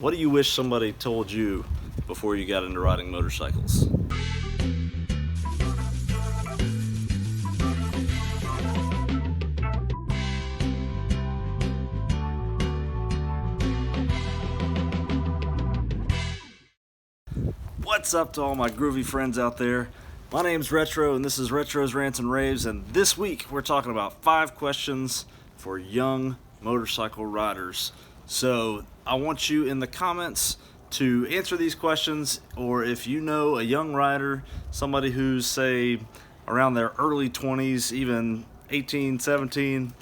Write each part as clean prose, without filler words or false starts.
What do you wish somebody told you before you got into riding motorcycles? What's up to all my groovy friends out there? My name's Retro and this is Retro's Rants and Raves, and this week we're talking about 5 questions for young motorcycle riders. So I want you in the comments to answer these questions, or if you know a young rider, somebody who's say around their early 20s, even 18, 17,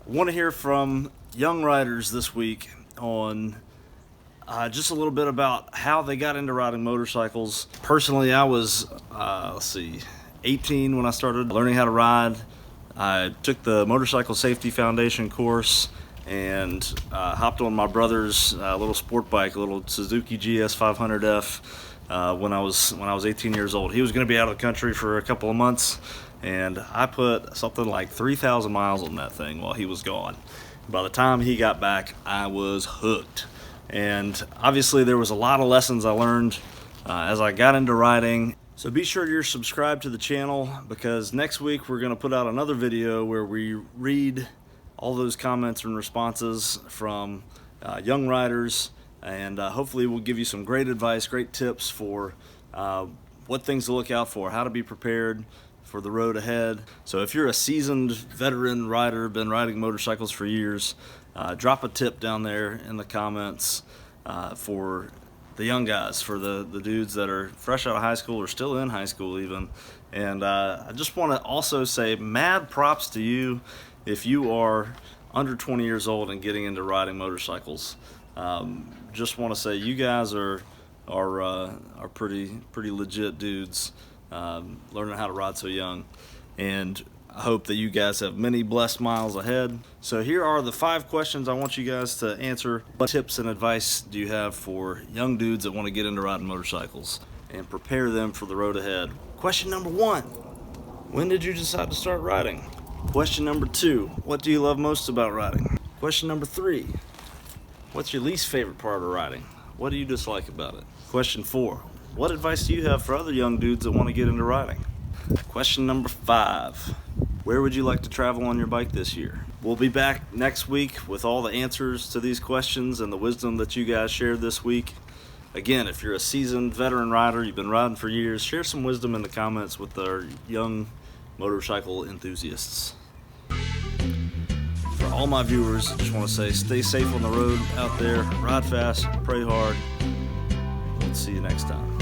I want to hear from young riders this week on just a little bit about how they got into riding motorcycles. Personally, I was 18 when I started learning how to ride. I took the Motorcycle Safety Foundation course and hopped on my brother's little sport bike, a little Suzuki GS 500F when I was 18 years old. He was going to be out of the country for a couple of months, and I put something like 3,000 miles on that thing while he was gone. By the time he got back, I was hooked. And obviously there was a lot of lessons I learned as I got into riding. So be sure you're subscribed to the channel, because next week we're going to put out another video where we read all those comments and responses from young riders, and hopefully we'll give you some great advice, great tips for what things to look out for, how to be prepared for the road ahead. So if you're a seasoned veteran rider, been riding motorcycles for years, drop a tip down there in the comments for the young guys, for the dudes that are fresh out of high school or still in high school even. And I just want to also say mad props to you if you are under 20 years old and getting into riding motorcycles. Just want to say you guys are pretty legit dudes, learning how to ride so young, and I hope that you guys have many blessed miles ahead. So here are the 5 questions I want you guys to answer. What tips and advice do you have for young dudes that want to get into riding motorcycles and prepare them for the road ahead? Question number 1, when did you decide to start riding? Question number 2, what do you love most about riding? Question number 3, what's your least favorite part of riding? What do you dislike about it? Question 4, what advice do you have for other young dudes that want to get into riding? Question number 5, where would you like to travel on your bike this year? We'll be back next week with all the answers to these questions and the wisdom that you guys shared this week. Again, if you're a seasoned veteran rider, you've been riding for years, share some wisdom in the comments with our young motorcycle enthusiasts. For all my viewers, I just want to say stay safe on the road out there, ride fast, pray hard. Let's see you next time.